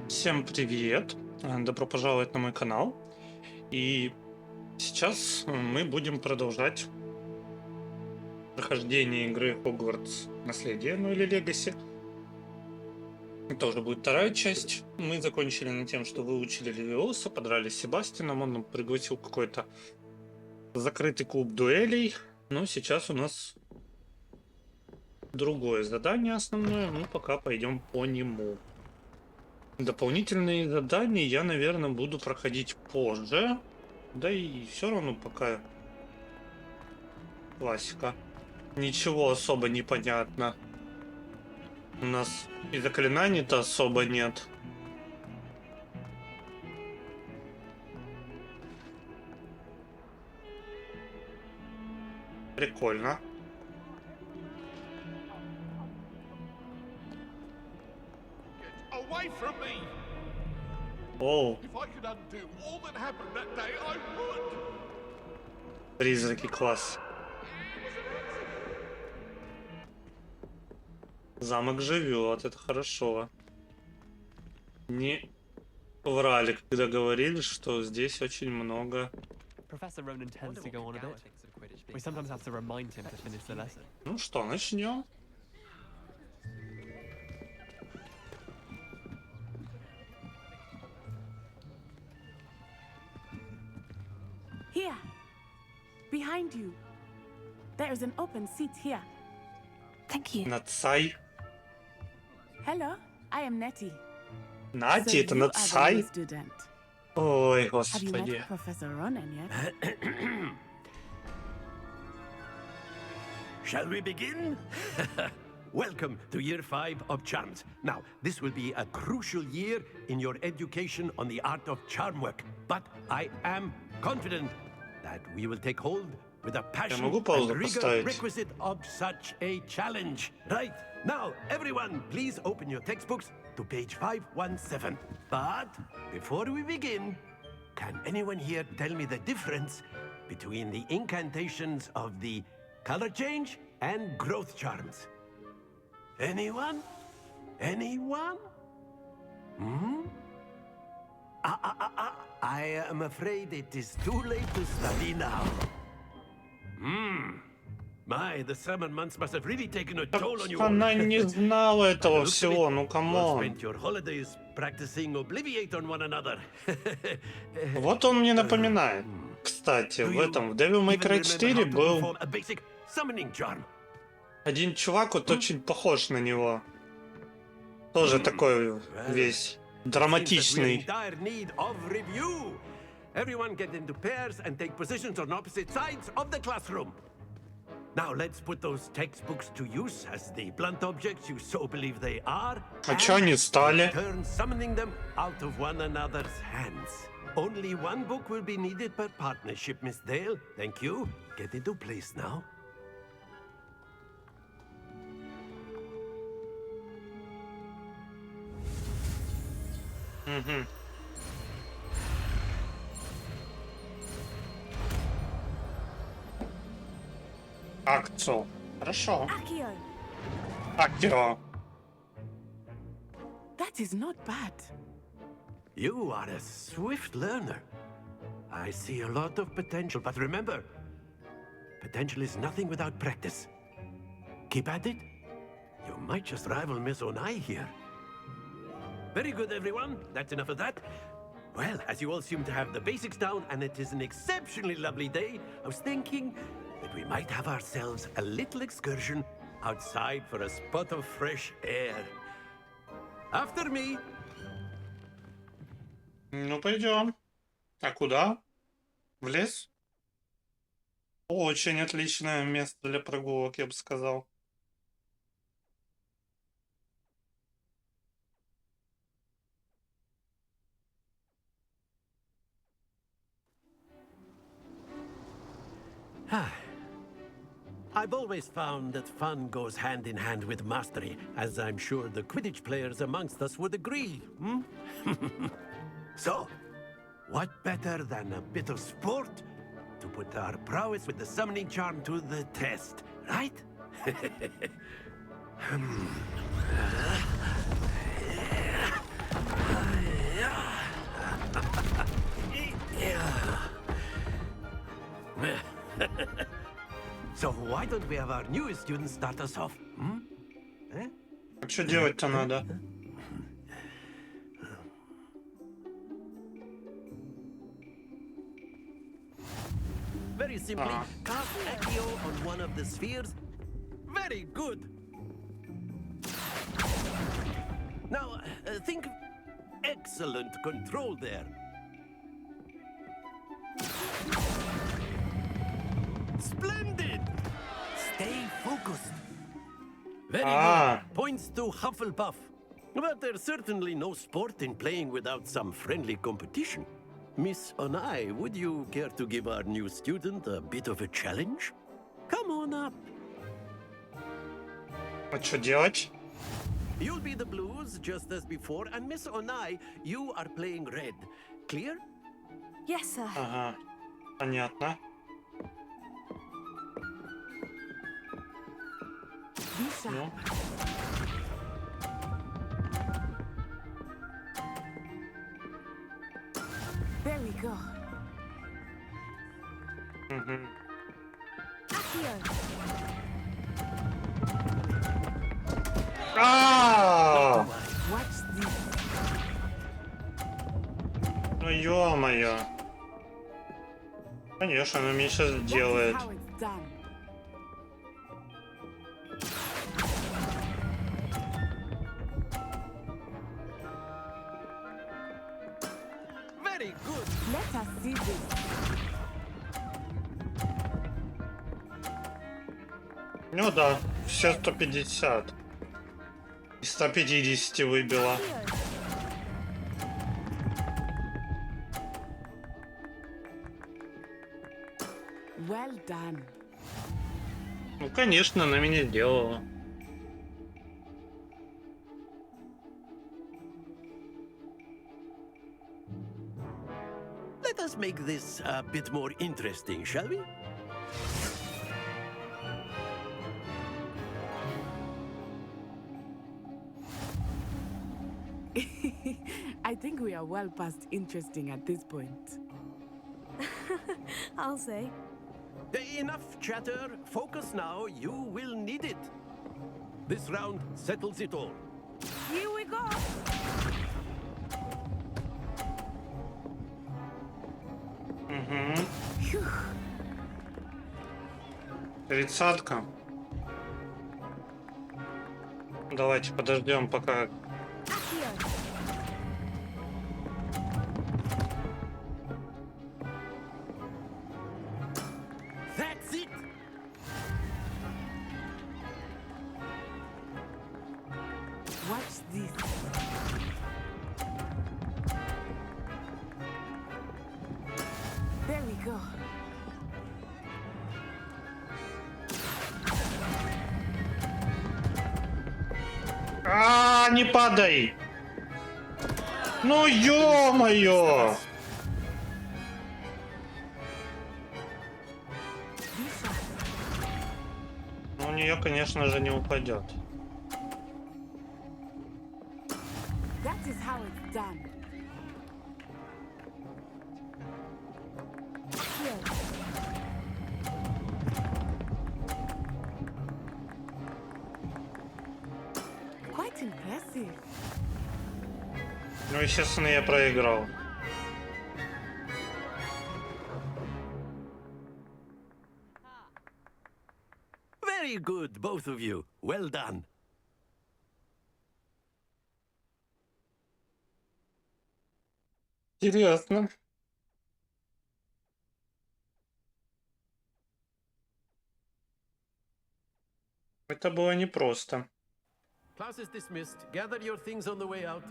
Всем привет! Добро пожаловать на мой канал. И сейчас мы будем продолжать прохождение игры Hogwarts Наследие, ну или Legacy. Это уже будет вторая часть. Мы закончили на тем, что выучили Левиуса, подрались с Себастином, он нам пригласил какой-то закрытый клуб дуэлей. Но сейчас у нас другое задание основное, мы пока пойдем по нему. Дополнительные задания я, наверное, буду проходить позже. Да и все равно пока классика. Ничего особо не понятно. У нас и заклинаний-то особо нет. Прикольно. Away from me! Оу, If I could undo all that happened that day, I would! призраки, класс. Замок живет, это хорошо. Не врали, когда говорили, что здесь очень много. Professor Ronan tends to go on a bit. We sometimes have to remind him to finish the lesson. Ну что, начнем. Here, behind you. There is an open seat here. Thank you. Нацай. Hello, I am Nettie. Нати, это you are the new Нацай? student. Ой, Have you господи. met Professor Ronan yet? Shall we begin? Welcome to Year 5 of Charms. Now, this will be a crucial year in your education on the art of charm work. But I am confident that we will take hold with a passion могу and паузу rigor поставить? requisite of such a challenge. Right, now, everyone, please open your textbooks to page 517. But before we begin, can anyone here tell me the difference between the incantations of the color change and growth charms? Anyone? Anyone? I am afraid it is too late to study now. My, the summer months must have really taken a toll on you all. Она не знала этого Looks of всего, it, ну you all камон. spent your holidays practicing Obliviate on one another. Вот он мне напоминает. Кстати, в этом, в Devil May Cry 4 был A basic summoning charm. один чувак, вот очень похож на него. Тоже такой весь Seems that we're in драматичный. dire need of review. Everyone get into pairs and take positions on opposite sides of the classroom. Now let's put those textbooks to use as the blunt objects you so believe they are. А чё они стали? Turn summoning them out of one another's hands. Only one book will be needed per partnership, Miss Dale. Thank you. Get into place now. Акцию. Хорошо. Accio, Акцио. that is not bad. You are a swift learner. I see a lot of potential, but remember, potential is nothing without practice. Keep at it. You might just rival Miss Onai here. Very good, everyone. That's enough of that. Well, as you all seem to have the basics down, and it is an exceptionally lovely day, I was thinking that we might have ourselves a little excursion outside for a spot of fresh air. After me. Ну, пойдем. А куда? В лес? Очень отличное место для прогулок, я бы сказал. I've always found that fun goes hand in hand with mastery, as I'm sure the Quidditch players amongst us would agree. So, what better than a bit of sport to put our prowess with the summoning charm to the test, right? Why don't we have our newest student start us off? Hmm? Eh? А что делать-то надо? Very simply, cast Accio on one of the spheres. Very good. Now, think of excellent control there. Splendid! Stay focused. Very good. Points to Hufflepuff. But there's certainly no sport in playing without some friendly competition. Miss Onai, would you care to give our new student a bit of a challenge? Come on up. А что делать? You'll be the blues just as before, and Miss Onai, you are playing red. Clear? Yes, sir. Ага, понятно. Lisa, Ну, there we go. мгм. Accio. А! Watch this. Ну ё-моё. Конечно, она мне сейчас That is сделает. how it's done. Very good. Let us see this. Ну да, все 150. Из 150 выбила. Accio. Well done. Ну конечно, она меня сделала. Let us make this a bit more interesting, shall we? I think we are well past interesting at this point. I'll say. Enough chatter. Focus now. You will need it. This round settles it all. Here we go. Угу. Phew. 30-ка. Давайте подождем, пока. Accio. That's it. Watch this. There we go. А, не падай! Ну ё-моё! Lisa, Ну у нее, конечно же, не упадет. that is how it's done. Accio. Quite impressive. Ну, естественно, я проиграл. Very good, both of you. Well done. Интересно. Это было непросто. Class is dismissed. Gather your things on the way out.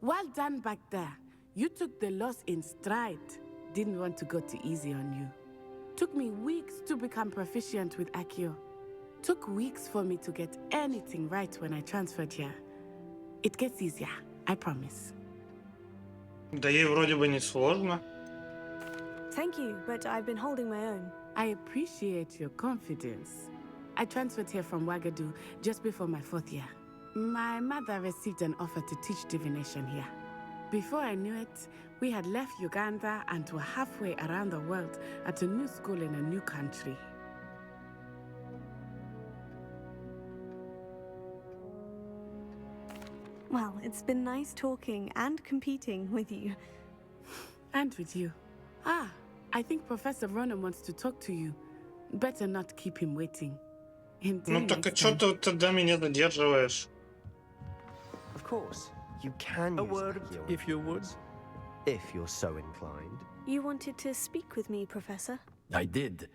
Well done back there. You took the loss in stride. Didn't want to go too easy on you. Took me weeks to become proficient with Accio. Took weeks for me to get anything right when I transferred here. It gets easier, I promise. Да ей вроде бы не сложно. Thank you, but I've been holding my own. I appreciate your confidence. I transferred here from Wagadu just before my 4th year. My mother received an offer to teach divination here. Before I knew it, we had left Uganda and were halfway around the world at a new school in a new country. Well, it's been nice talking and competing with you. And with you. Ah, I think Professor Ronan wants to talk to you. Better not keep him waiting. Until Ну так а next чё time. ты тогда меня задерживаешь? Of course, you can A use word, Accio if you would. influence, if you're so inclined. You wanted to speak with me, Professor? I did.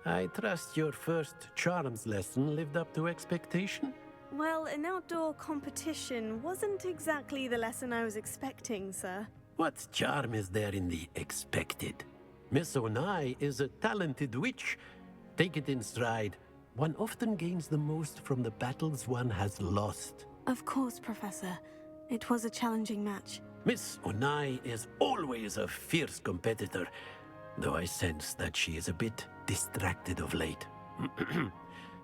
I trust your first charms lesson lived up to expectation? Well, an outdoor competition wasn't exactly the lesson I was expecting, sir. What charm is there in the expected? Miss Onai is a talented witch. Take it in stride. One often gains the most from the battles one has lost. Of course, Professor. It was a challenging match. Miss Onai is always a fierce competitor, though I sense that she is a bit distracted of late.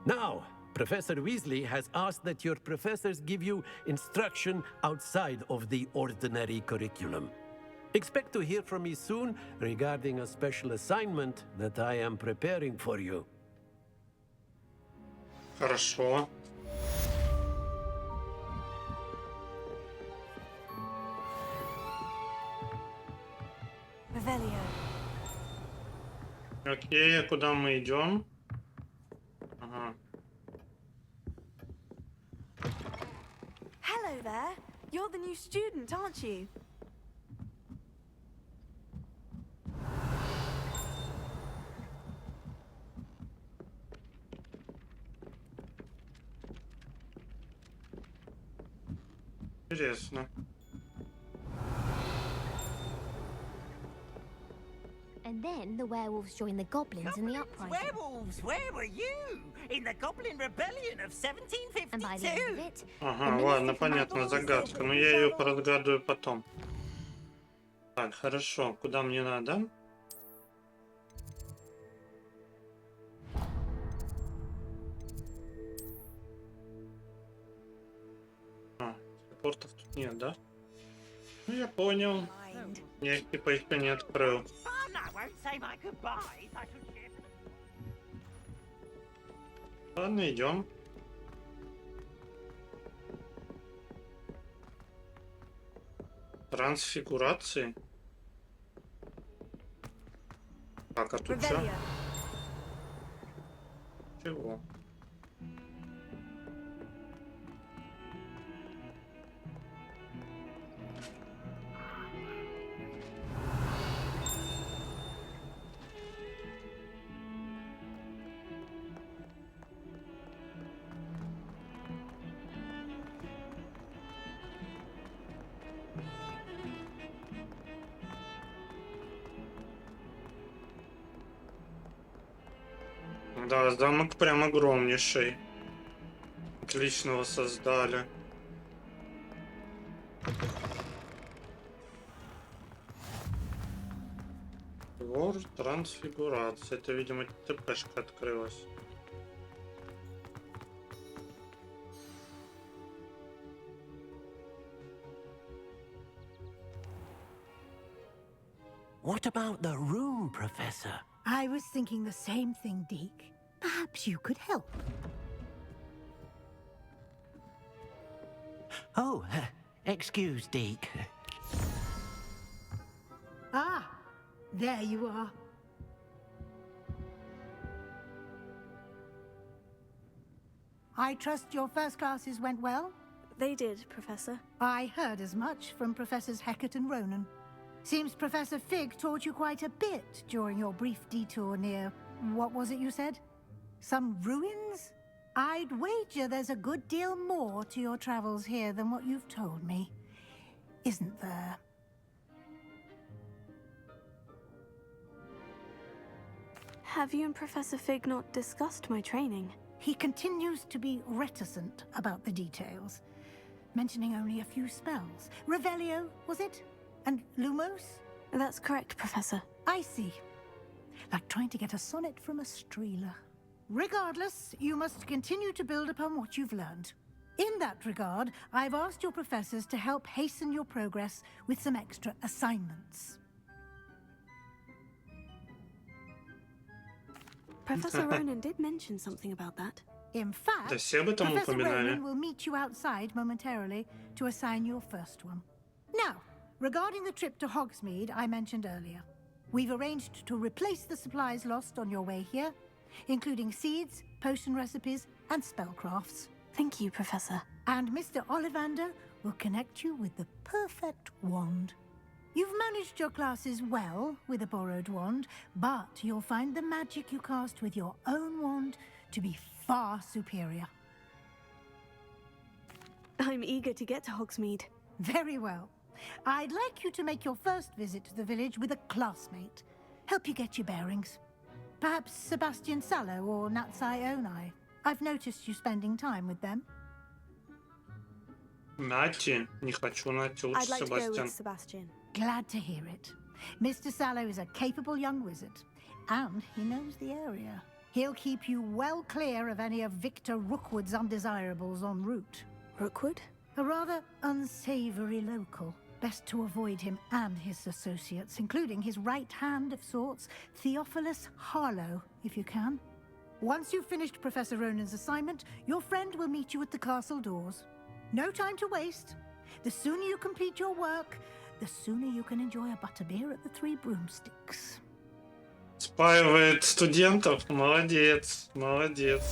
Now, Professor Weasley has asked that your professors give you instruction outside of the ordinary curriculum. Expect to hear from me soon regarding a special assignment that I am preparing for you. Хорошо. Revelio. Окей, а куда мы идем? Ага. Hello there. You're the new student, aren't you? Интересно. And then the werewolves joined the goblins in the uprising. Werewolves, where were you? In the Goblin Rebellion of And by the end of 1752? it, Ага, ладно, понятно, загадка. Но я ее поразгадываю потом. Так, хорошо. Куда мне надо? А, телепортов тут нет, да? Ну, я понял. Я их типа еще не открыл. Oh, no, I won't say my goodbyes. I shall ship. Ладно, идем. Трансфигурации. Так, а тут что? Revelio. Чего? Да, замок прям огромнейший. Отлично его создали. Двор трансфигурации. Это, видимо, ТПшка открылась. What about the room, Professor? I was thinking the same thing, Deke. Perhaps you could help. Oh, excuse, Deke. Ah, there you are. I trust your first classes went well? They did, Professor. I heard as much from Professors Hecat and Ronan. Seems Professor Fig taught you quite a bit during your brief detour near... what was it you said? Some ruins? I'd wager there's a good deal more to your travels here than what you've told me. Isn't there? Have you and Professor Fig not discussed my training? He continues to be reticent about the details, mentioning only a few spells. Revelio, was it? And Lumos? That's correct, Professor. I see. Like trying to get a sonnet from a streeler. Regardless, you must continue to build upon what you've learned. In that regard, I've asked your professors to help hasten your progress with some extra assignments. Professor Ronan did mention something about that. In fact, Да все об этом Professor упоминали. Ronan will meet you outside momentarily to assign your first one. Now, regarding the trip to Hogsmeade I mentioned earlier, we've arranged to replace the supplies lost on your way here, including seeds, potion recipes, and spellcrafts. Thank you, Professor. And Mr. Ollivander will connect you with the perfect wand. You've managed your classes well with a borrowed wand, but you'll find the magic you cast with your own wand to be far superior. I'm eager to get to Hogsmeade. Very well. I'd like you to make your first visit to the village with a classmate. Help you get your bearings. Perhaps Sebastian Sallow or Natsai Onai. I've noticed you spending time with them. Нати. Не хочу Нати. I'd Лучше like to go Себастьян. with Sebastian. Glad to hear it. Mr. Sallow is a capable young wizard, and he knows the area. He'll keep you well clear of any of Victor Rookwood's undesirables en route. Rookwood? A rather unsavory local. Best to avoid him and his associates, including his right hand of sorts, Theophilus Harlow, if you can. Once you've finished Professor Ronan's assignment, your friend will meet you at the castle doors. No time to waste. The sooner you complete your work, the sooner you can enjoy a butterbeer at the Three Broomsticks. Спаивает студентов. Молодец. Молодец.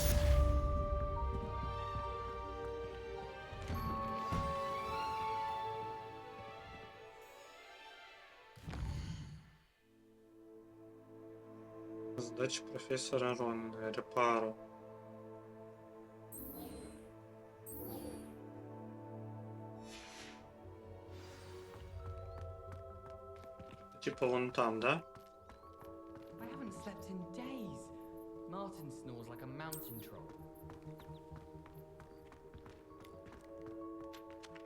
Задача профессора Ронна. Репару. Типа вон там, да? I haven't slept in days. Martin snores like a mountain troll.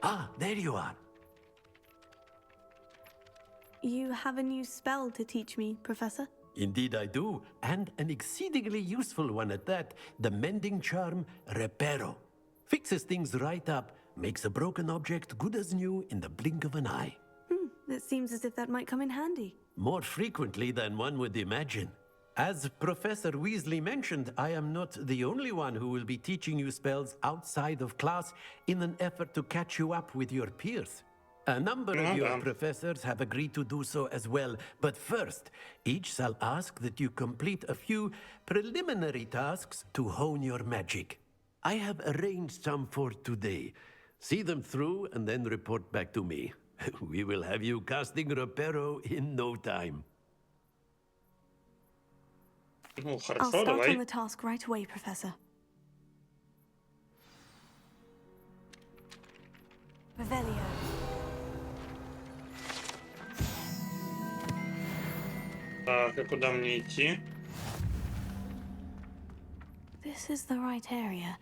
Ah, there you are. You have a new spell to teach me, Professor? Indeed I do, and an exceedingly useful one at that. The mending charm, Reparo. Fixes things right up, makes a broken object good as new in the blink of an eye. It seems as if that might come in handy. More frequently than one would imagine. As Professor Weasley mentioned, I am not the only one who will be teaching you spells outside of class in an effort to catch you up with your peers. A number of your professors have agreed to do so as well, but first, each shall ask that you complete a few preliminary tasks to hone your magic. I have arranged some for today. See them through and then report back to me. We will have you casting Reparo in no time. Ну, I'll хорошо, start on давай. the task right away, Professor. Revelio. Так, и куда мне идти? This is the right area.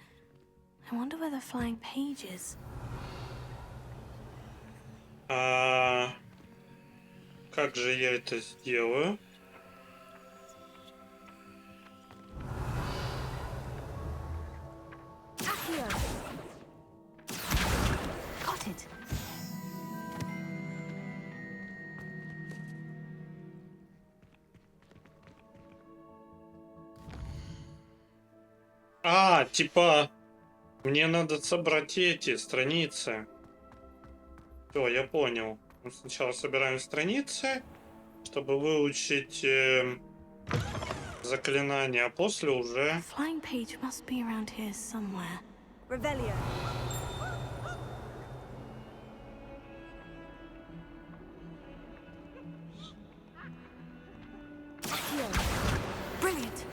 I wonder where the flying page is. Как же я это сделаю? Accio. Got it. Типа, мне надо собрать эти страницы. Все, я понял. Мы сначала собираем страницы, чтобы выучить заклинание, а после уже... Flying page must be around here somewhere. Revelio. Brilliant.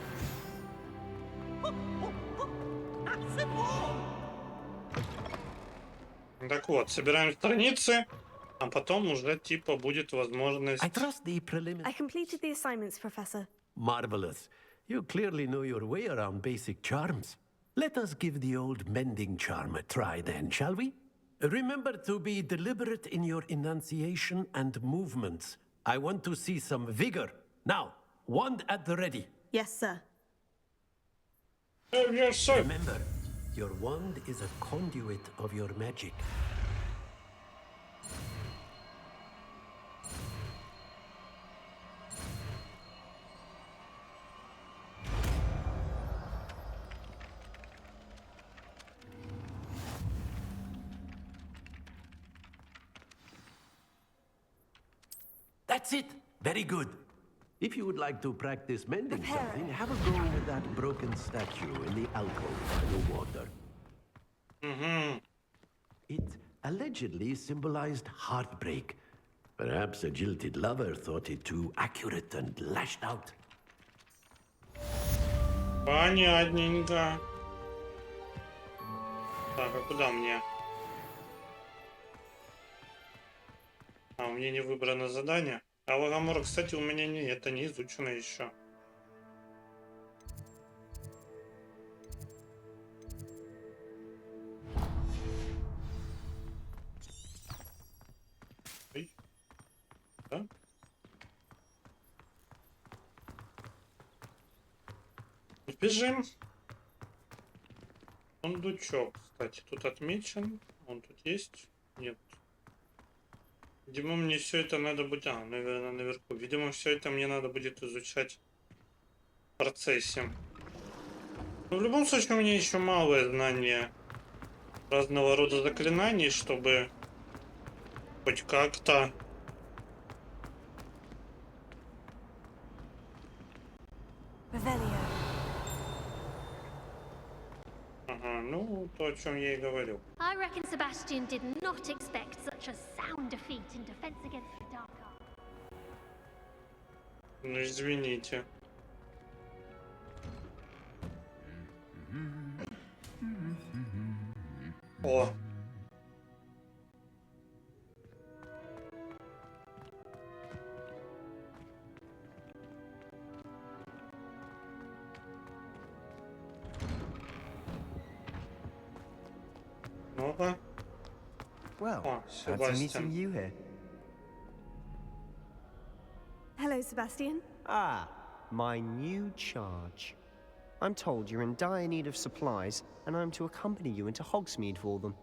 Так вот, собираем страницы, а потом уже типа будет возможность... I trust the preliminary... I completed the assignments, Professor. Marvelous. You clearly know your way around basic charms. Let us give the old mending charm a try then, shall we? Remember to be deliberate in your enunciation and movements. I want to see some vigor. Now, wand at the ready. Yes, sir. Yes, sir. Remember, Your wand is a conduit of your magic. That's it! Very good. If you would like to practice mending something, have a go with that broken statue in the alcove by the water. It allegedly symbolized heartbreak. Perhaps a jilted lover thought it too accurate and lashed out. Понятненько. Так, а куда мне? А, у меня не выбрано задание. А Лагомор, кстати, у меня не, это не изучено еще. Ой. Да? Бежим. Сундучок, кстати, тут отмечен. Он тут есть? Нет. Видимо, мне все это надо будет... А, наверное, наверху. Видимо, все это мне надо будет изучать в процессе. Но в любом случае, у меня еще малое знание разного рода заклинаний, чтобы хоть как-то... Ага, ну, то, о чем я и говорил. I reckon Sebastian did not expect such a sound defeat in defense against the dark arts. Ну, извините. О! Ну-ка. Well, О, fancy meeting Себастьян. you here. Hello, Sebastian. Ah, my new charge. I'm told you're in dire need of supplies, and I'm to accompany you into Hogsmeade for them.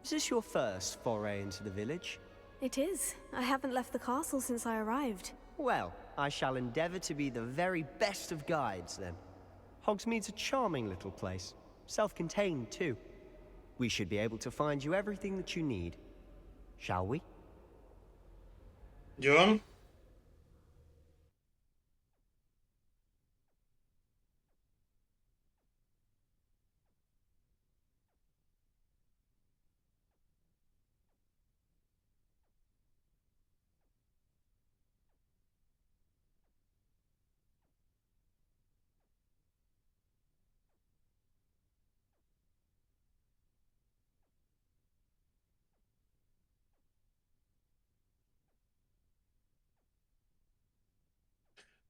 Is this your first foray into the village? It is. I haven't left the castle since I arrived. Well, I shall endeavour to be the very best of guides, then. Hogsmeade's a charming little place. Self-contained, too. We should be able to find you everything that you need. Shall we? Идем.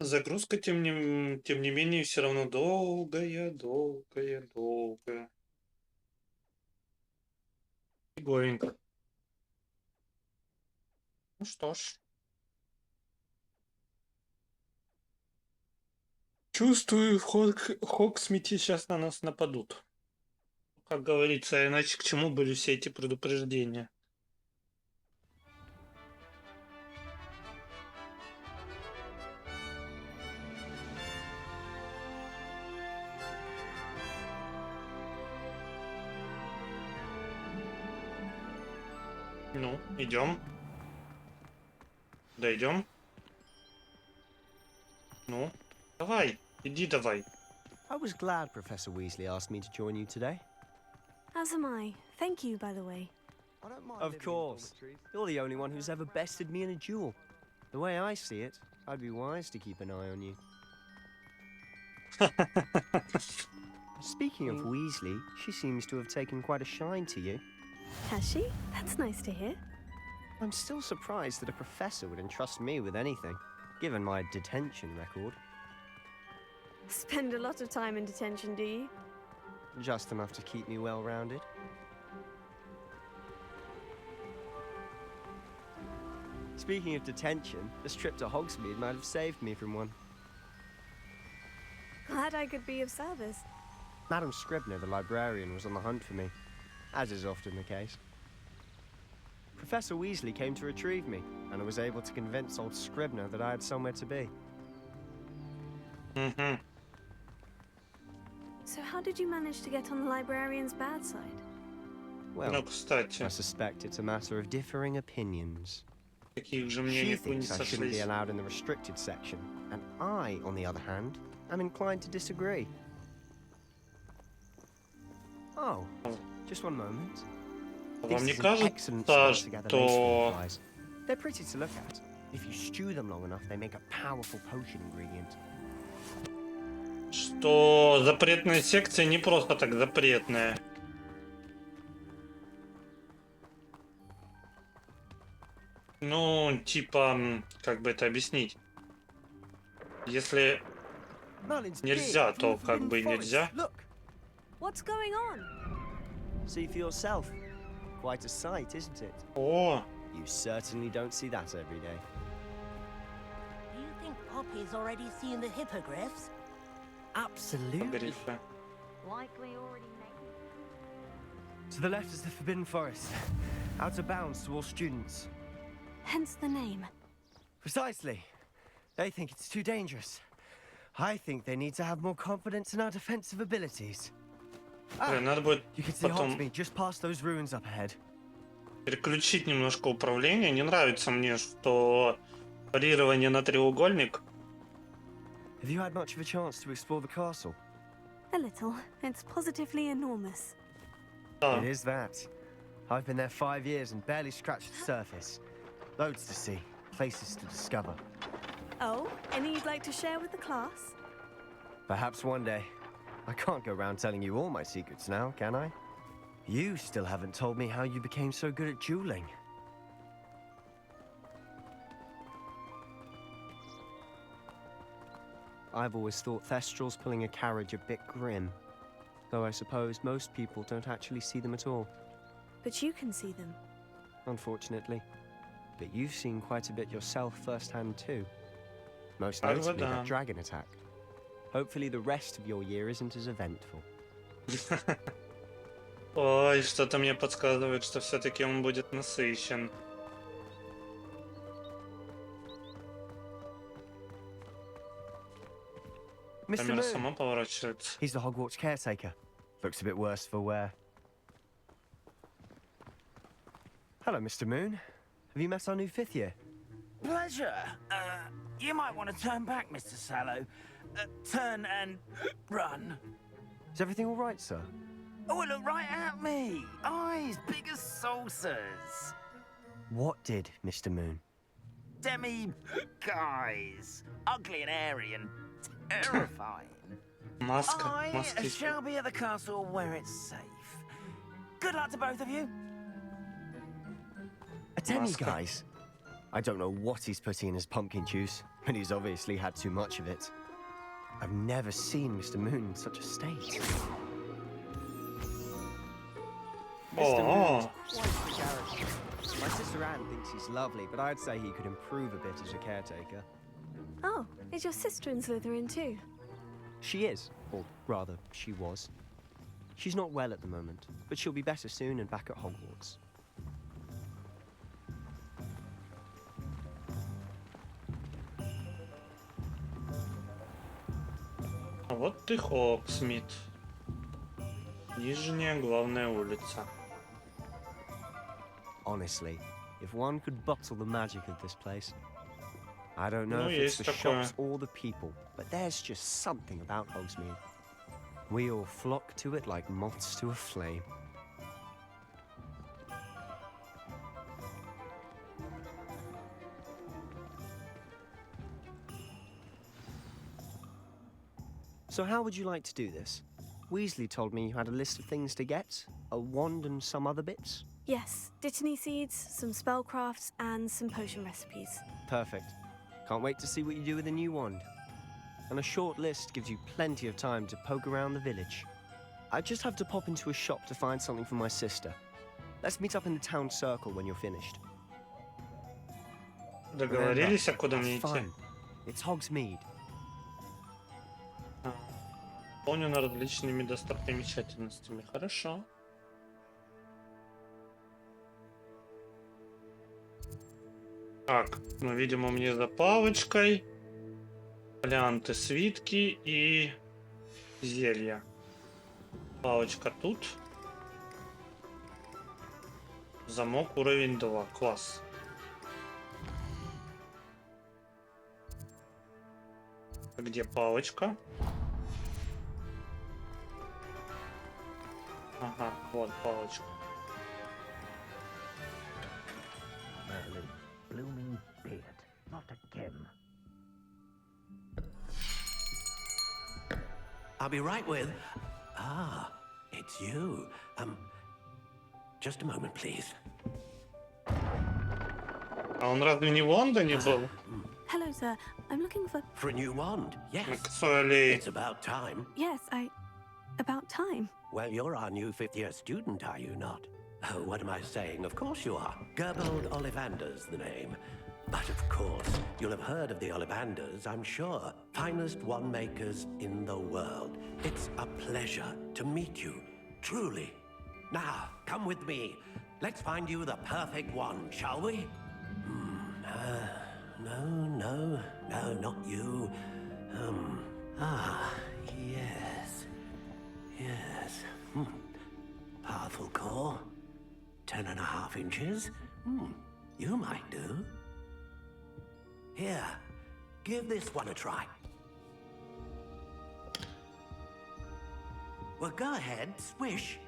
Загрузка, тем не менее, все равно долгая, долгая, долгая. Фиговенько. Ну что ж. Чувствую, в Хогсмите сейчас на нас нападут. Как говорится, иначе к чему были все эти предупреждения? Ну, идем. Дойдем. Ну, давай, иди давай. I was glad Professor Weasley asked me to join you today. As am I. Thank you, by the way. Of course. You're the only one who's ever bested me in a duel. The way I see it, I'd be wise to keep an eye on you. Speaking of Weasley, she seems to have taken quite a shine to you. Has she? That's nice to hear. I'm still surprised that a professor would entrust me with anything, given my detention record. Spend a lot of time in detention, do you? Just enough to keep me well-rounded. Speaking of detention, this trip to Hogsmeade might have saved me from one. Glad I could be of service. Madam Scribner, the librarian, was on the hunt for me, as is often the case. Professor Weasley came to retrieve me, and I was able to convince old Scribner that I had somewhere to be. So how did you manage to get on the librarian's bad side? Well, Ну, кстати, I suspect it's a matter of differing opinions. каких же She мнений вы не thinks I shouldn't be сошлись? allowed in the restricted section, and I, on the other hand, am inclined to disagree. Oh, just one moment. Вам не This is an excellent spell кажется, to gather что... lace flies. They're pretty to look at. If you stew them long enough, they make a powerful potion ingredient. что запретная секция не просто так запретная? Ну, типа, как бы это объяснить? Если Merlin's нельзя, big то from the как бы и Forbidden нельзя. Forest. Look, What's going on? see for yourself. Quite a sight, isn't it? О, You certainly don't see that every day. Do you think Poppy's already seen the hippogriffs? Absolutely. грифы. Likely already made. To the left is the Forbidden Forest, out of bounds to all students. Hence the name. Precisely. They think it's too dangerous. I think they need to have more confidence in our defensive abilities. Блин, надо будет You can see потом Hogsmeade just past those ruins up ahead. переключить немножко управление. Не нравится мне, что парирование на треугольник. Have you had much of a chance to explore the castle? A little. It's positively enormous. Да. It is that. I've been there 5 years and barely scratched the surface. Loads to see, places to discover. Oh, any you'd like to share with the class? Perhaps one day. I can't go around telling you all my secrets now, can I? You still haven't told me how you became so good at dueling. I've always thought Thestrals pulling a carriage a bit grim, though I suppose most people don't actually see them at all, But you can see them. unfortunately. But you've seen quite a bit yourself firsthand too. Most I've notably done. that dragon attack. Hopefully the rest of your year isn't as eventful. Ой, что-то мне подсказывает, что все-таки он будет насыщен. Mr. Камера Moon, сама поворачивается. he's the Hogwarts caretaker. Looks a bit worse for wear. Hello, Mr. Moon. Have you met our new 5th year? Pleasure. You might want to turn back, Mr. Sallow. Turn and run. Is everything all right, sir? Oh, look right at me. Eyes big as saucers. What did, Mr. Moon? Guys. Ugly and airy and terrifying. Маска. I Маска. shall be at the castle where it's safe. Good luck to both of you. A demi, Masker. guys. I don't know what he's putting in his pumpkin juice, but he's obviously had too much of it. I've never seen Mr. Moon in such a state. Mr. Moon is quite the character. My sister Anne thinks he's lovely, but I'd say he could improve a bit as a caretaker. Oh, is your sister in Slytherin too? She is, or rather, she was. She's not well at the moment, but she'll be better soon and back at Hogwarts. А вот ты Хогсмит. Нижняя главная улица. Honestly, if one could bottle the magic of this place. I don't know Ну, if it's есть the такое. shops or the people, but there's just something about Hogsmeade. We all flock to it like moths to a flame. So how would you like to do this? Weasley told me you had a list of things to get, a wand and some other bits. Yes, Dittany seeds, some spellcrafts, and some potion recipes. Perfect. Can't wait to see what you do with the new wand. And a short list gives you plenty of time to poke around the village. I just have to pop into a shop to find something for my sister. Let's meet up in the town circle when you're finished. Договорились, а куда Have мне идти? fun. It's Hogsmeade. Наполнено различными достопримечательностями. Хорошо. Так, ну, видимо, мне за палочкой. Варианты свитки и зелья. Палочка тут. Замок уровень 2. Класс. Где палочка? Ага, вот палочка. Blooming beard, not again. I'll be right with... Ah, it's you. Just a moment, please. А он разве не в Лондоне был? Hello, sir. I'm looking for... For a new wand, yes. Consoli. It's about time. Yes, about time. Well, you're our new fifth-year student, are you not? Oh, what am I saying? Of course you are. Gerbold Ollivander's the name. But of course, you'll have heard of the Ollivanders, I'm sure. Finest wand makers in the world. It's a pleasure to meet you, truly. Now, come with me. Let's find you the perfect wand, shall we? No, not you. Yes. Powerful core. 10.5 inches. You might do. Here, give this one a try. Well, go ahead, swish.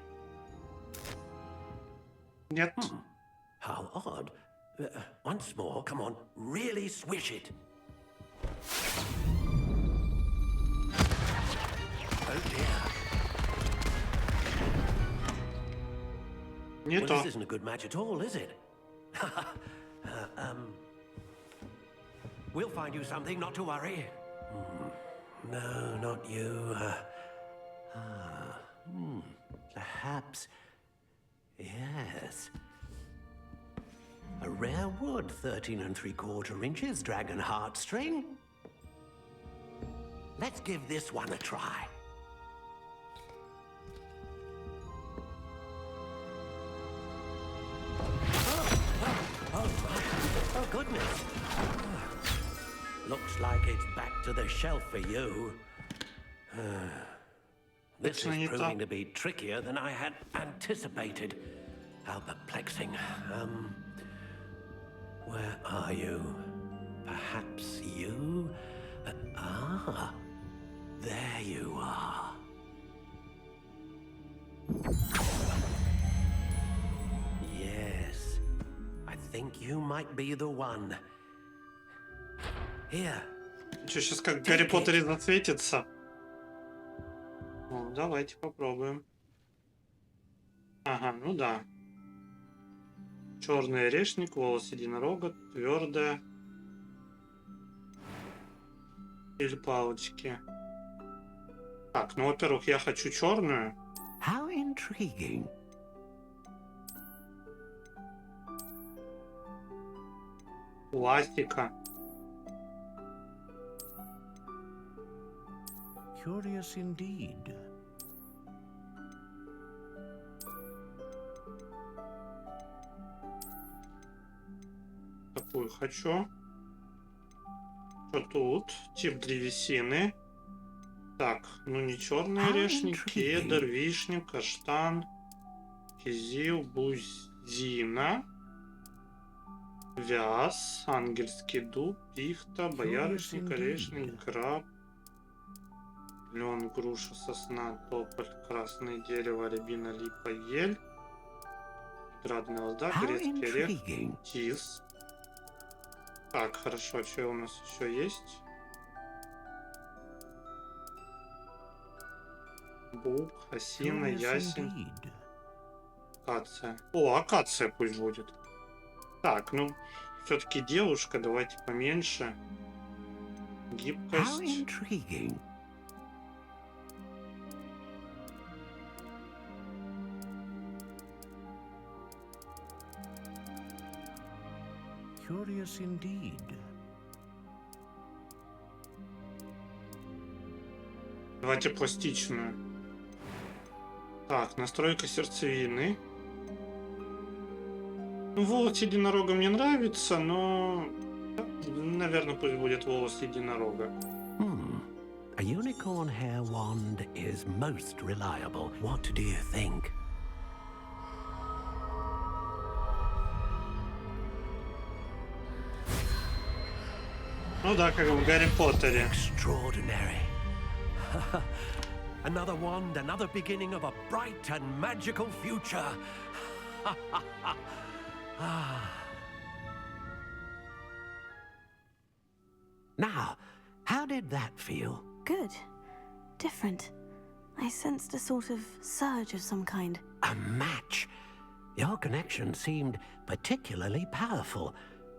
Нет. How odd. Once more, come on, really swish it. Oh dear. Не Well, то. this isn't a good match at all, is it? We'll find you something, not to worry. No, not you. Perhaps. Yes. A rare wood, 13 3/4 inches, dragon heartstring. Let's give this one a try. Oh, goodness. Looks like it's back to the shelf for you. This is proving to be trickier than I had anticipated. How perplexing. Where are you? Perhaps you? There you are. Yes, I think you might be the one. Here. Что, сейчас как в Гарри Поттере засветится? Ну, давайте попробуем. Ага, ну да. Черный орешник, волос единорога, твердая. Или палочки. Так, ну, во-первых, я хочу черную. How intriguing. Пластика. Curious indeed. Такую хочу. Что тут? Тип древесины. Так, ну не черный орешник, кедр, вишня, каштан, кизил, бузина, вяз, ангельский дуб, пихта, боярышник, орешник, граб, лен, груша, сосна, тополь, красное дерево, рябина, липа, ель, градный лозда, грецкий орех, тис. Так, хорошо, что у нас еще есть? Бук, осина, ясень, акация. О, акация пусть будет. Так, ну, все-таки девушка, давайте поменьше. Гибкость. Curious indeed. Давайте пластичную. Так, настройка сердцевины. Ну, волос единорога мне нравится, но... Наверное, пусть будет волос единорога. A unicorn hair wand is most reliable. What do you think? Ну да, как в Гарри Поттере. Extraordinary. Another wand, another beginning of a bright and magical future. Now, how did that feel? Good. Different. I sensed a sort of surge of some kind. A match. Your connection seemed particularly powerful.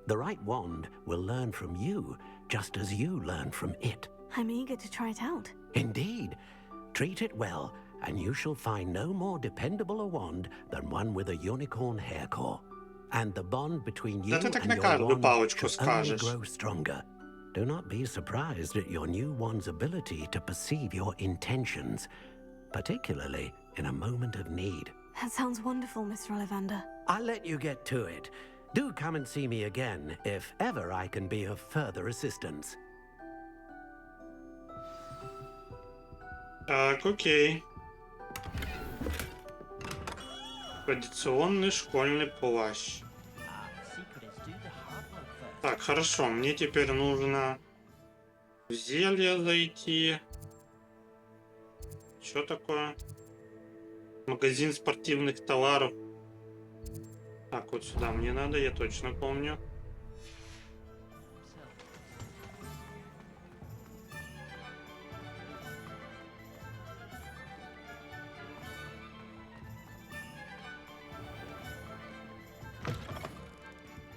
The right wand will learn from you, just as you learn from it. I'm eager to try it out. Indeed. Treat it well, and you shall find no more dependable a wand than one with a unicorn hair core. And the bond between you Да ты так and на your каждую wand палочку shall only скажешь. grow stronger. Do not be surprised at your new wand's ability to perceive your intentions, particularly in a moment of need. That sounds wonderful, Mr. Ollivander. I'll let you get to it. Do come and see me again if ever I can be of further assistance. Так, окей. Традиционный школьный плащ. Так, хорошо. Мне теперь нужно в зелье зайти. Что такое? Магазин спортивных товаров. Так, вот сюда мне надо, я точно помню.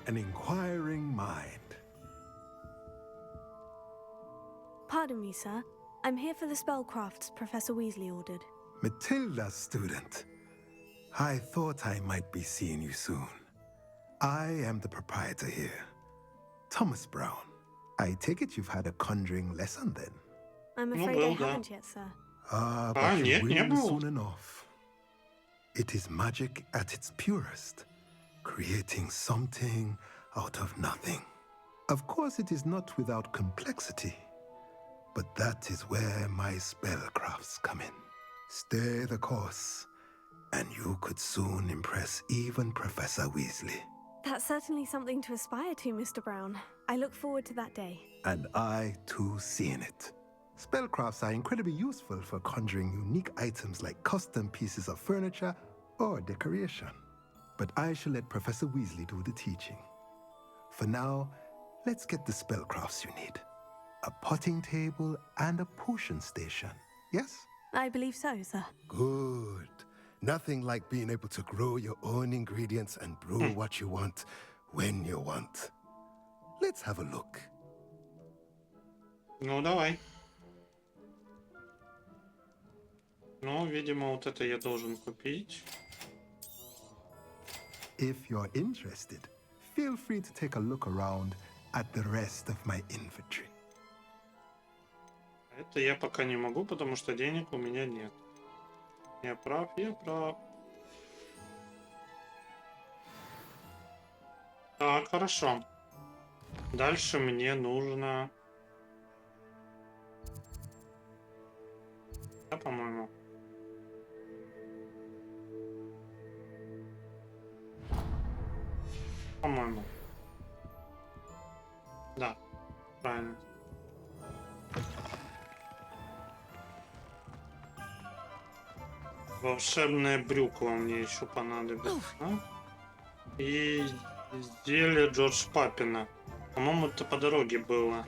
An inquiring mind. Pardon me, sir. I'm here for the spellcrafts Professor Weasley ordered. Matilda, student. I thought I might be seeing you soon. I am the proprietor here, Thomas Brown. I take it you've had a conjuring lesson then? I'm afraid I haven't yet, sir. But you нет, не will было. soon enough. It is magic at its purest, creating something out of nothing. Of course, it is not without complexity, but that is where my spellcrafts come in. Stay the course, and you could soon impress even Professor Weasley. That's certainly something to aspire to, Mr. Brown. I look forward to that day. And I, too, seeing it. Spellcrafts are incredibly useful for conjuring unique items like custom pieces of furniture or decoration. But I shall let Professor Weasley do the teaching. For now, let's get the spellcrafts you need. A potting table and a potion station, yes? I believe so, sir. Good. Nothing like being able to grow your own ingredients and brew what you want, when you want. Let's have a look. Ну, давай. Ну, видимо, вот это я должен купить. If you're interested, feel free to take a look around at the rest of my inventory. Это я пока не могу, потому что денег у меня нет. Я прав, я прав. Так, хорошо. Дальше мне нужно... Да, по-моему. По-моему. Да, правильно. Волшебная брюква мне еще понадобится. И зелье Джордж Папина. По-моему, это по дороге было.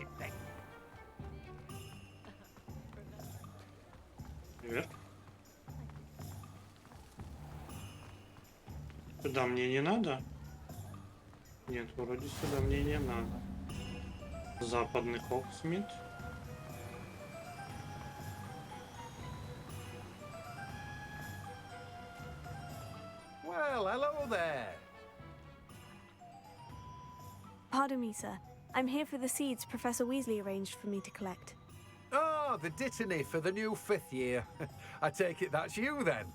Вверх. Сюда мне не надо? Нет, вроде сюда мне не надо. Западный Хогсмит. Well, hello there. Pardon me, sir. I'm here for the seeds Professor Weasley arranged for me to collect. Oh, Ah, the dittany for the new 5th year. I take it that's you then.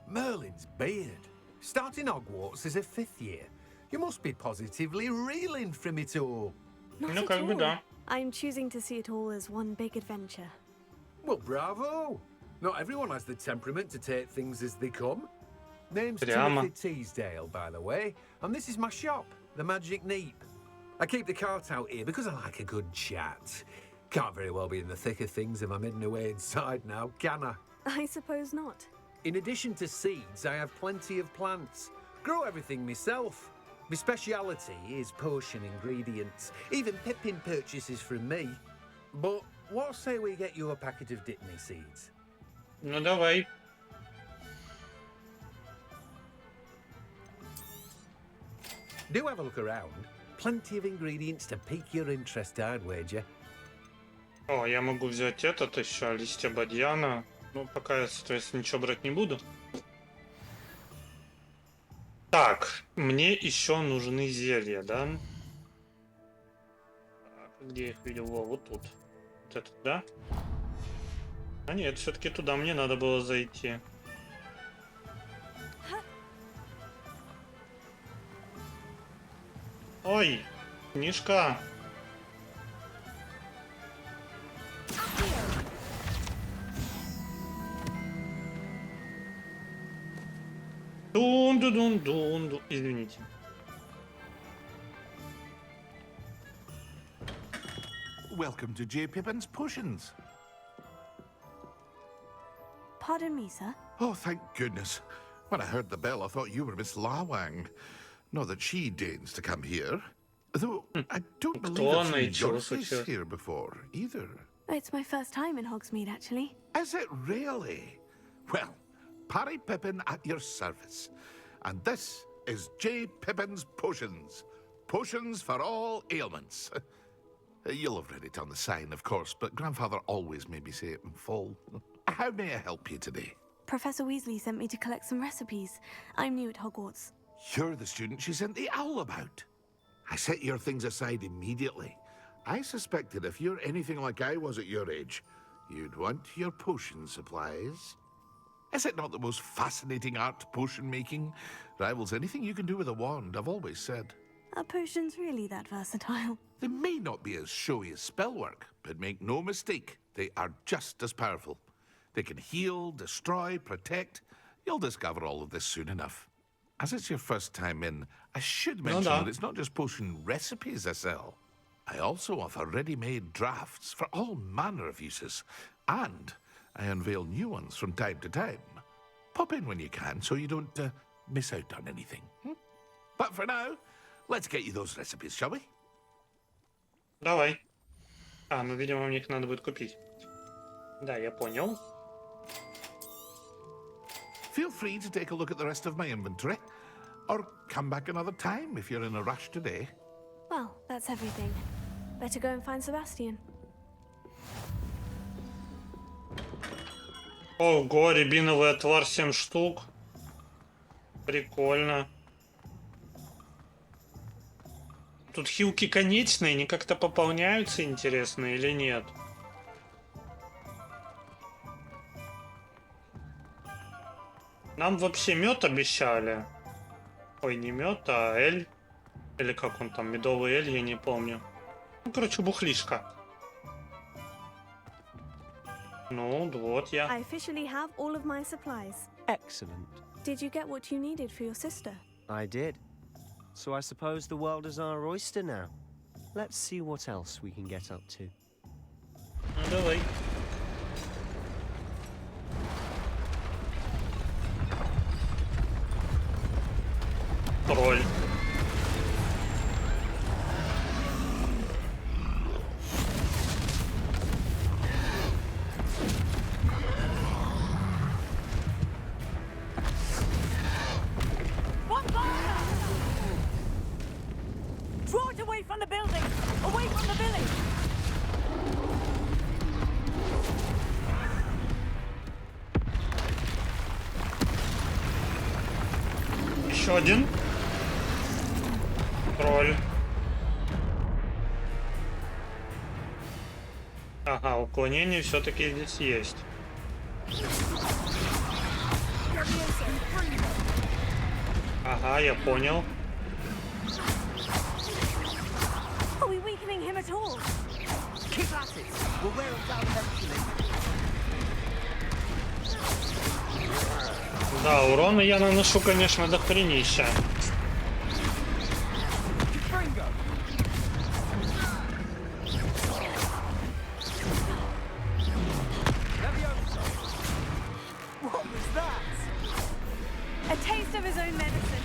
Merlin's beard. Starting Hogwarts as a 5th year. You must be positively reeling from it all. Not Ну, at как бы all. да. I'm choosing to see it all as one big adventure. Well, bravo. Not everyone has the temperament to take things as they come. Name's Прямо. Timothy Teasdale, by the way, and this is my shop, the Magic Neep. I keep the cart out here because I like a good chat. Can't very well be in the thick of things if I'm hidden away inside now, can I? I suppose not. In addition to seeds, I have plenty of plants. Grow everything myself. My speciality is potion ingredients. Even Pippin purchases from me. But what say we get you a packet of Dittany seeds? Ну давай. Do have a look around. Plenty of ingredients to pique your interest, I'd wager. О, я могу взять этот еще, листья бадьяна. Ну, пока я, соответственно, ничего брать не буду. Так, мне еще нужны зелья, да? Так, где я их видел? Во, вот тут. Вот этот, да? А нет, все-таки туда мне надо было зайти. Ой, книжка. Дун-ду-дун-дун-ду. Извините. Welcome to J. Pippin's Potions. Pardon me, sir. Oh, thank goodness. When I heard the bell, I thought you were Miss Lawang. Not that she deigns to come here. Though I don't believe I've seen your face here before, either. It's my first time in Hogsmeade, actually. Is it really? Well, Parry Pippin at your service. And this is J. Pippin's Potions. Potions for all ailments. You'll have read it on the sign, of course, but Grandfather always made me say it in full. How may I help you today? Professor Weasley sent me to collect some recipes. I'm new at Hogwarts. You're the student she sent the owl about. I set your things aside immediately. I suspected if you're anything like I was at your age, you'd want your potion supplies. Is it not the most fascinating art, potion making? Rivals anything you can do with a wand, I've always said. Are potions really that versatile? They may not be as showy as spellwork, but make no mistake, they are just as powerful. They can heal, destroy, protect. You'll discover all of this soon enough. As it's your first time in, I should mention that it's not just potion recipes I sell. I also offer ready-made drafts for all manner of uses, and I unveil new ones from time to time. Pop in when you can so you don't miss out on anything. But for now, let's get you those recipes, shall we? Давай. А, ну, видимо, мне их надо будет купить. Да, я понял. Feel free to take a look at the rest of my inventory, or come back another time if you're in a rush today. Well, that's everything. Better go and find Sebastian. Ого, рябиновый отвар 7 штук. Прикольно. Тут хилки конечные, они как-то пополняются, интересно, или нет? Нам вообще мед обещали. Ой, не мед, а эль. Или как он там, медовый эль, я не помню. Ну, короче, бухлишка. Ну, вот я. I officially have all of my supplies. Excellent. Did you get what you needed for your sister? I did. So I suppose the world is our oyster now. Let's see what else we can get up to. Ну, давай. Тролль. Draw it away from the building! Away from the village! Еще один. Тролль. Ага, уклонение все-таки здесь есть. Ага, я понял. Are we weakening him at all? Keep at it. We'll wear him down eventually. Да, урона я наношу, конечно, до хренища. What was that? A taste of his own medicine.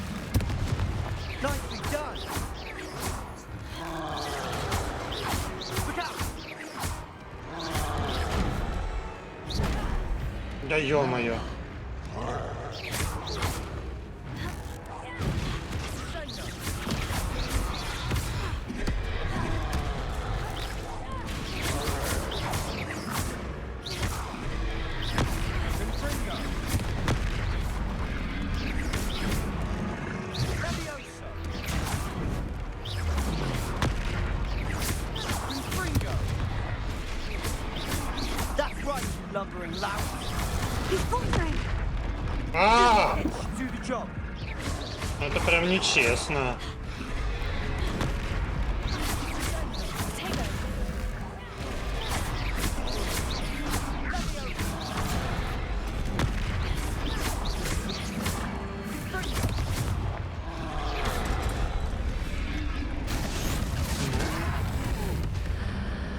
Nicely done. Look out! Да ё-моё. That's right, you lumbering lout. He's faltering. А! Do the job. Это прям нечестно.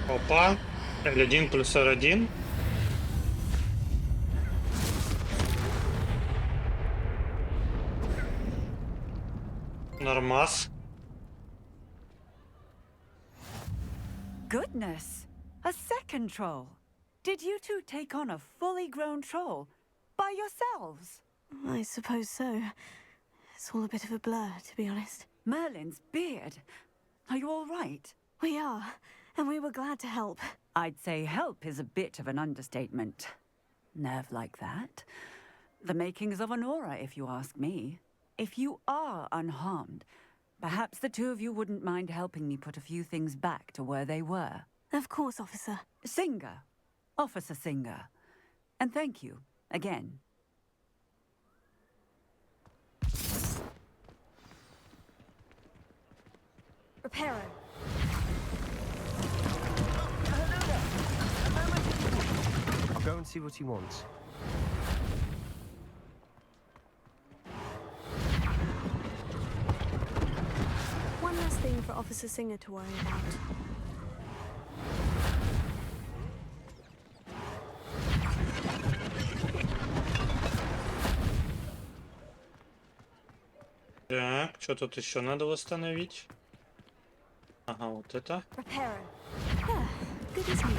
Опа. L1 плюс R1. Нормас. Goodness! A second troll. Did you two take on a fully grown troll by yourselves? I suppose so. It's all a bit of a blur, to be honest. Merlin's beard. Are you all right? We are, and we were glad to help. I'd say help is a bit of an understatement. Nerve like that. The makings of an aura, if you ask me. If you are unharmed, perhaps the two of you wouldn't mind helping me put a few things back to where they were. Of course, officer. Singer. Officer Singer. And thank you, again. Reparo. I'll go and see what he wants. One less thing for Officer Singer to worry about. Так, что тут еще надо восстановить? Ага, вот это. Reparo. Yeah, good as new.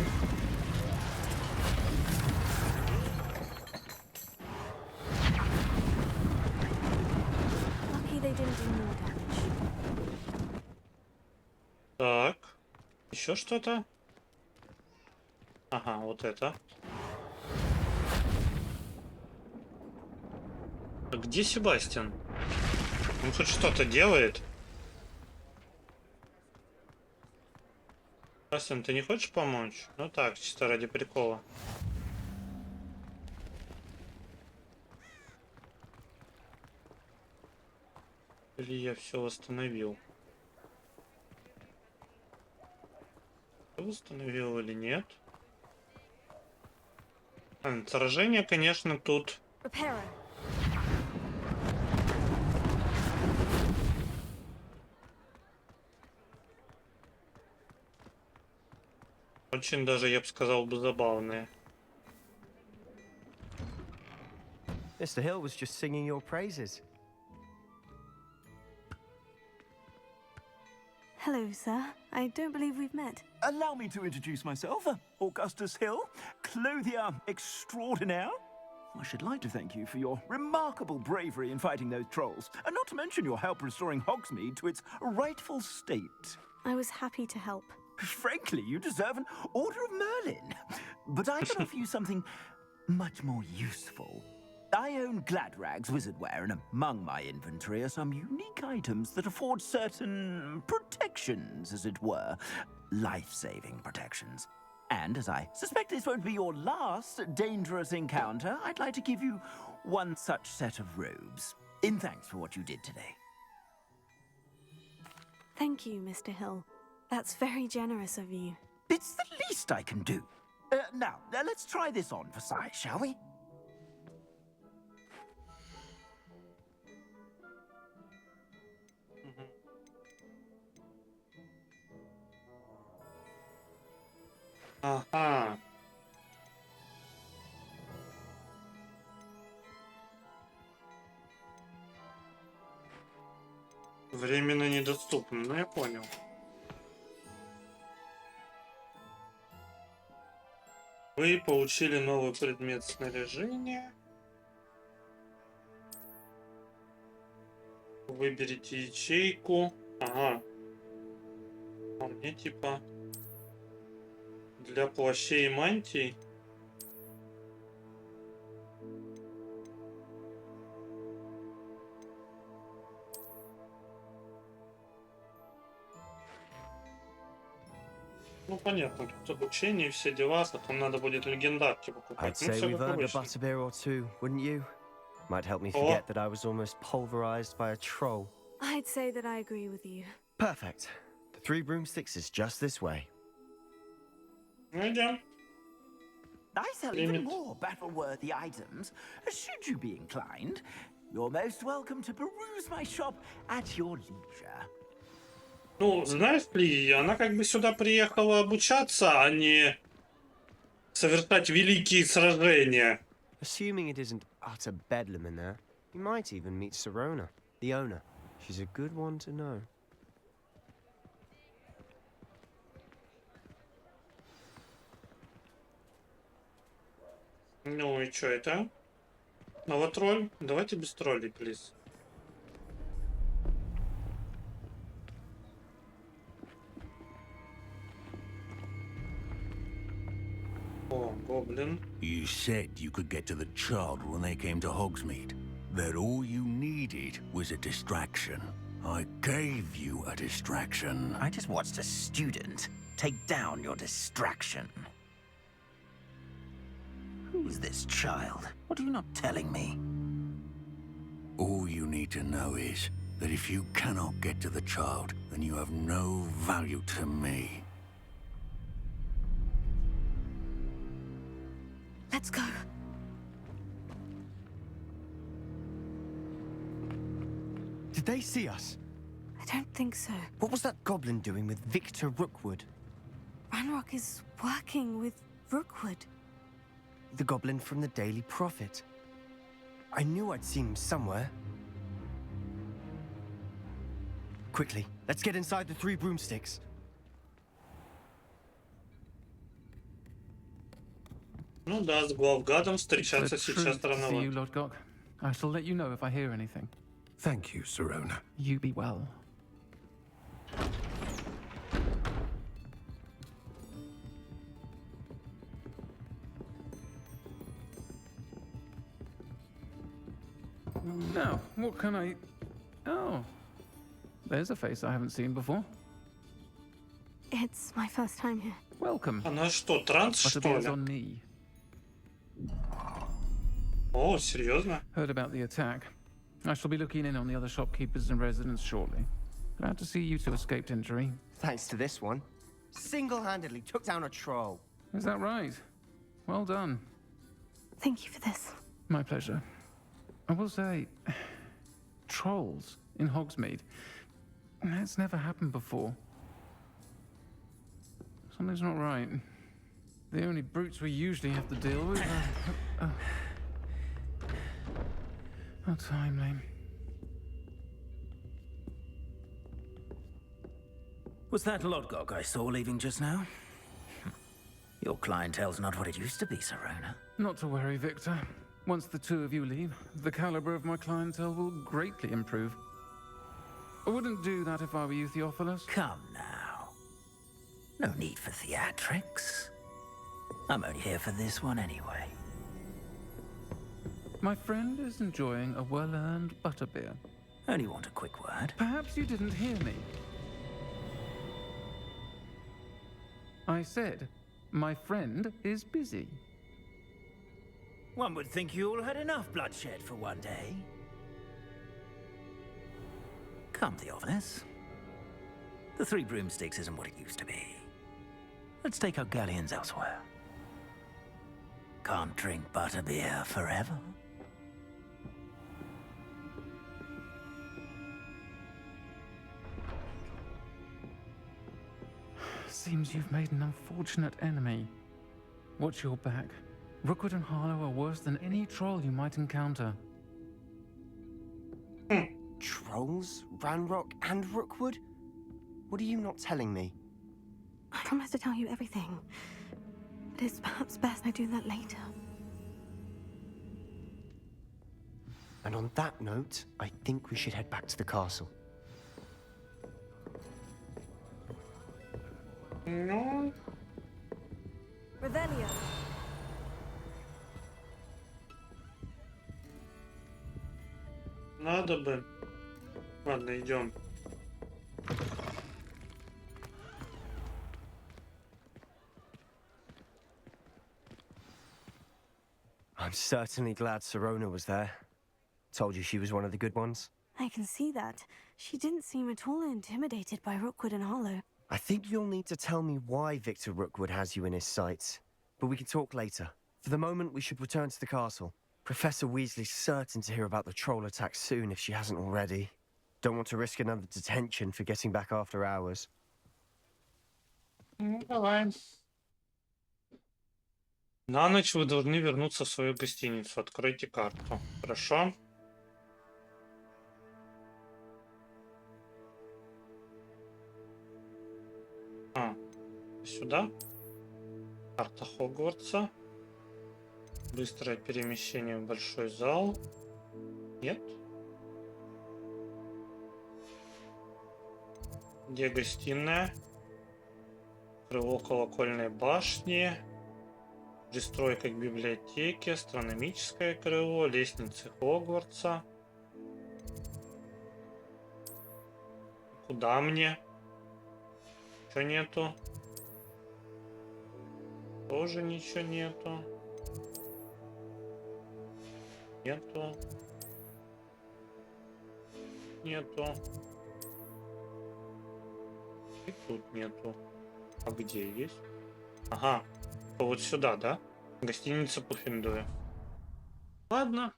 Lucky they didn't do more damage. Так. Еще что-то? Ага, вот это. А где Себастьян? Он хоть что-то делает? Себастьян, ты не хочешь помочь? Ну так, чисто ради прикола. Или я все восстановил? Восстановил или нет? Сражение, конечно, тут. Reparo. Очень даже, я бы сказал, бы забавные. Mr. Hill was just singing your praises. Hello, sir. I don't believe we've met. Allow me to introduce myself, Augustus Hill, clothier extraordinaire. I should like to thank you for your remarkable bravery in fighting those trolls, and not to mention your help restoring Hogsmeade to its rightful state. I was happy to help. Frankly, you deserve an Order of Merlin. But I can offer you something much more useful. I own Gladrag's wizardware, and among my inventory are some unique items that afford certain protections, as it were. Life-saving protections. And as I suspect this won't be your last dangerous encounter, I'd like to give you one such set of robes, in thanks for what you did today. Thank you, Mr. Hill. That's very generous of you. It's the least I can do. Now, let's try this on for size, shall we? Ага. Временно недоступно, ну я понял. Вы получили новый предмет снаряжения. Выберите ячейку. Ага. А мне типа для плащей и мантий. Ну понятно, тут обучение и все дела, потом надо будет легендарки I'd покупать. Ну say все we've как earned a обычно. butterbeer or two, wouldn't you? Might help me forget that I was almost pulverized by a troll. I'd say that I agree with you. Perfect. The 3 broomsticks is just this way. Ну идем. I sell even more battle-worthy items. Should you be inclined, you're most welcome to peruse my shop at your leisure. Ну, знаешь ли, она как бы сюда приехала обучаться, а не совершать великие сражения. Assuming it isn't utter bedlam in there, you might even meet Sirona, the owner. She's a good one to know. Ну и что это? Новый тролль? Давайте без троллей, плиз. О, гоблин. You said you could get to the child when they came to Hogsmeade. That all you needed was a distraction. I gave you a distraction. I just watched a student take down your distraction. Who's this child? What are you not telling me? All you need to know is that if you cannot get to the child, then you have no value to me. Let's go. Did they see us? I don't think so. What was that goblin doing with Victor Rookwood? Ranrock is working with Rookwood. The goblin from the Daily Prophet. I knew I'd seen him somewhere. Quickly, let's get inside the 3 broomsticks. Ну да, с главгадом встречаться It's a сейчас treat to see you, рановато. Lord Gok. I shall let you know if I hear anything. Thank you, Sirona. You be well. Now, what can I... Oh. There's a face I haven't seen before. It's my first time here. Welcome. Она что, транс, что Butterbeer's ли? on me. О, серьезно? Heard about the attack. I shall be looking in on the other shopkeepers and residents shortly. Glad to see you two escaped injury. Thanks to this one. Single-handedly took down a troll. Is that right? Well done. Thank you for this. My pleasure. I will say, trolls in Hogsmeade. That's never happened before. Something's not right. The only brutes we usually have to deal with are... How timely. Was that Lodgok I saw leaving just now? Your clientele's not what it used to be, Sirona. Not to worry, Victor. Once the 2 of you leave, the caliber of my clientele will greatly improve. I wouldn't do that if I were you, Theophilus. Come now. No need for theatrics. I'm only here for this one anyway. My friend is enjoying a well-earned butterbeer. Only want a quick word. Perhaps you didn't hear me. I said, My friend is busy. One would think you all had enough bloodshed for one day. Come, Theophilus. The Three Broomsticks isn't what it used to be. Let's take our galleons elsewhere. Can't drink butterbeer forever. Seems you've made an unfortunate enemy. Watch your back. Rookwood and Harlow are worse than any troll you might encounter. Trolls? Ranrock and Rookwood? What are you not telling me? I promised to tell you everything. But it's perhaps best I do that later. And on that note, I think we should head back to the castle. Ну, Revelio. надо бы. Ладно, идем. I'm certainly glad Sirona was there. Told you she was one of the good ones. I can see that. She didn't seem at all intimidated by Rookwood and Harlow. I think you'll need to tell me why Victor Rookwood has you in his sights. But we can talk later. For the moment, we should return to the castle. Professor Weasley's certain to hear about the troll attack soon if she hasn't already. Don't want to risk another detention for getting back after hours. Ну, давай. На ночь вы должны вернуться в свою гостиницу. Откройте карту. Хорошо? Сюда. Карта Хогвартса. Быстрое перемещение в большой зал. Нет. Где гостиная? Крыло колокольной башни. Пристройка к библиотеке. Астрономическое крыло. Лестницы Хогвартса. Куда мне? Ничего нету. Тоже ничего нету. Нету. Нету. И тут нету. А где есть? Ага. Вот сюда, да? Гостиница Пуффендуя. Ладно.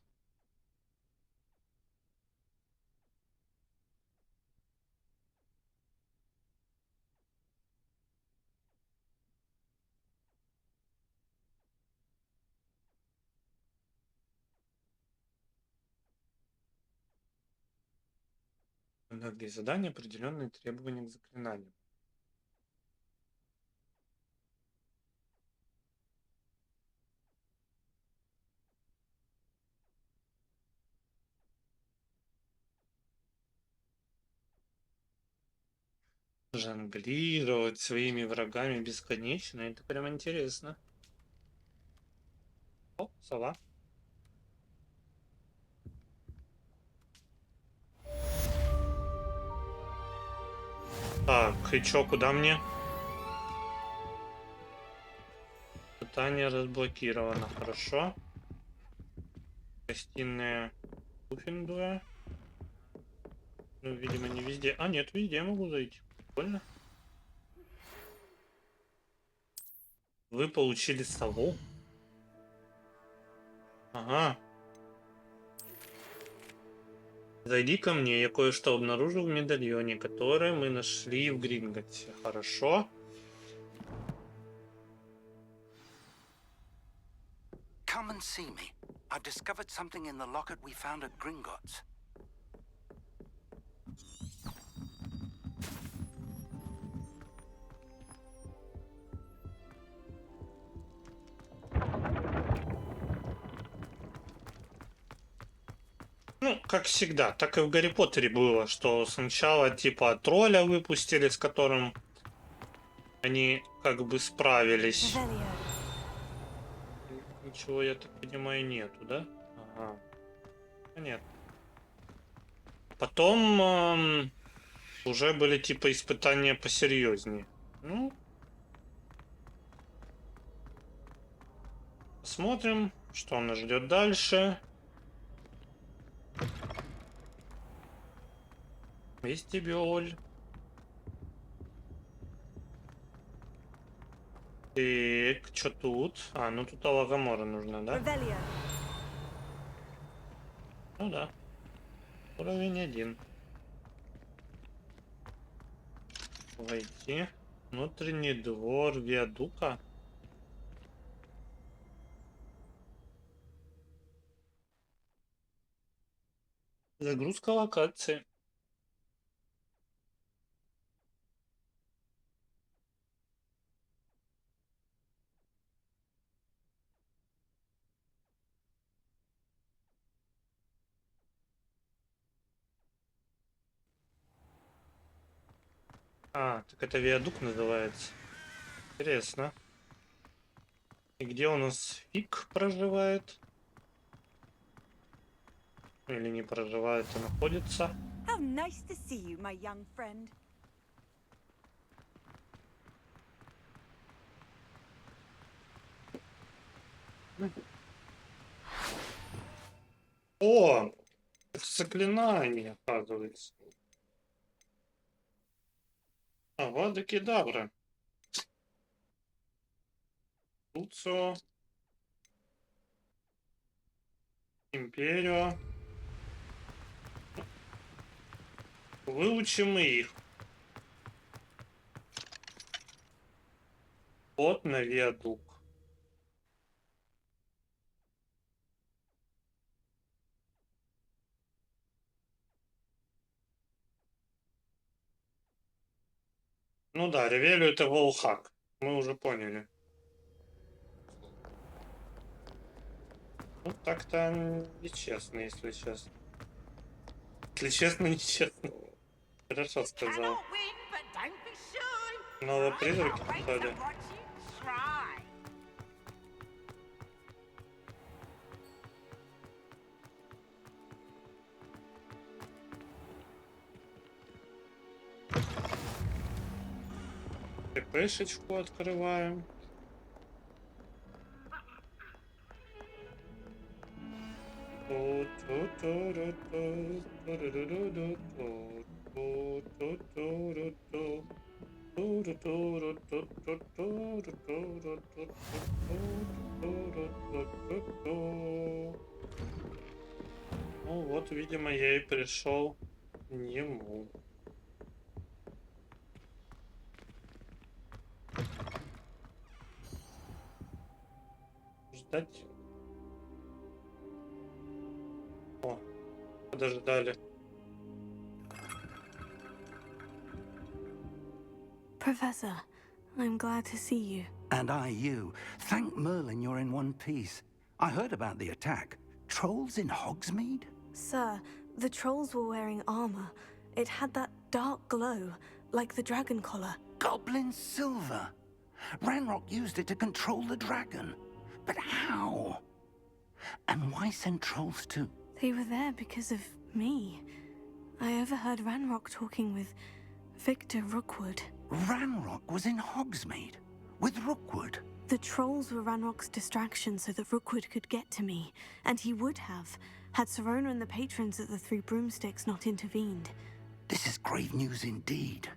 Многие задания, определенные требования к заклинаниям. Жонглировать своими врагами бесконечно, это прям интересно. О, сова. Так, и чё, куда мне? Питание разблокировано, хорошо. Гостиная Пуффендуя. Ну, видимо, не везде. А, нет, везде могу зайти. Прикольно. Вы получили сову? Ага. Зайди ко мне, я кое-что обнаружил в медальоне, которое мы нашли в Гринготте. Хорошо. Come and see me. I've discovered something in the locket we found at Gringotts. Ну, как всегда, так и в Гарри Поттере было, что сначала типа тролля выпустили, с которым они как бы справились. Ничего, я так понимаю, нету, да? Ага. Понятно. Потом уже были типа испытания посерьезнее. Ну, Посмотрим, что нас ждет дальше. Вестибюль. Так, что тут? А, ну тут Алагамора нужна, да? Ну да. Уровень 1. Войти. Внутренний двор виадука. Загрузка локации. А, так это виадук называется. Интересно. И где у нас Фиг проживает? Или не проживает, а находится? How nice to see you, my young friend. О! Это заклинание, оказывается. Авада Кедавра. Луцио. Империо. Выучим мы их. Вот на виадук. Ну да, Ревелю это волхак. Мы уже поняли. Ну так-то нечестно, если честно. Если честно, нечестно. Хорошо сказал. Новые призраки, что ли? ТПшечку открываем. Ну вот, видимо, я и пришел к нему. Ждать. О, подождали. Professor, I'm glad to see you. And I you. Thank Merlin you're in one piece. I heard about the attack. Trolls in Hogsmeade? Sir, the trolls were wearing armor. It had that dark glow, like the dragon collar. Goblin silver. Ranrock used it to control the dragon. But how? And why send trolls too? They were there because of me. I overheard Ranrock talking with Victor Rookwood. Ranrock was in Hogsmeade with Rookwood. The trolls were Ranrock's distraction so that Rookwood could get to me, and he would have, had Serona and the patrons at the Three Broomsticks not intervened. This is grave news indeed.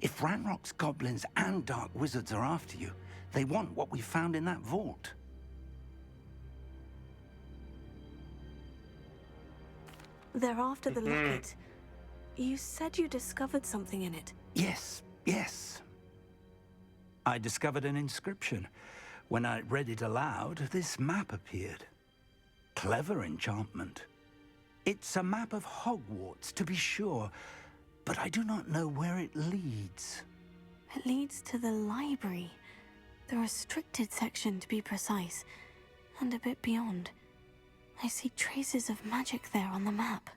If Ranrock's goblins and dark wizards are after you, they want what we found in that vault. They're after the locket. You said you discovered something in it. Yes, yes. I discovered an inscription. When I read it aloud, this map appeared. Clever enchantment. It's a map of Hogwarts, to be sure, but I do not know where it leads. It leads to the library. The restricted section, to be precise, and a bit beyond. I see traces of magic there on the map.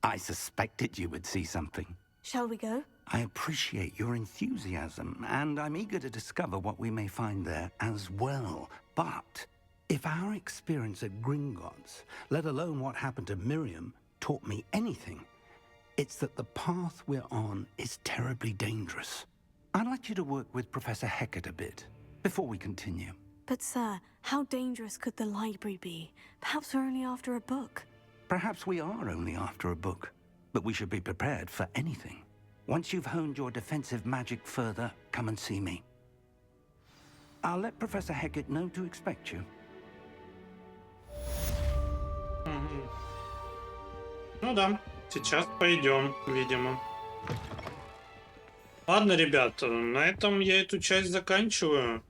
I suspected you would see something. Shall we go? I appreciate your enthusiasm, and I'm eager to discover what we may find there as well. But if our experience at Gringotts, let alone what happened to Miriam, taught me anything, it's that the path we're on is terribly dangerous. I'd like you to work with Professor Hecat a bit before we continue. But sir, how dangerous could the library be? Perhaps we're only after a book. Perhaps we are only after a book, but we should be prepared for anything. Once you've honed your defensive magic further, come and see me. I'll let Professor Hecat know to expect you. Ну да, сейчас пойдем, видимо. Ладно, ребята, на этом я эту часть заканчиваю.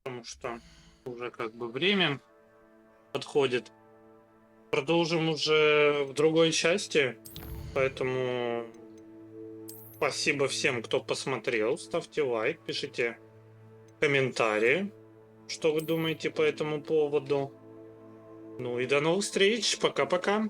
Потому что уже как бы время подходит. Продолжим уже в другой части. Поэтому спасибо всем, кто посмотрел. Ставьте лайк, пишите комментарии, что вы думаете по этому поводу. Ну и до новых встреч. Пока-пока.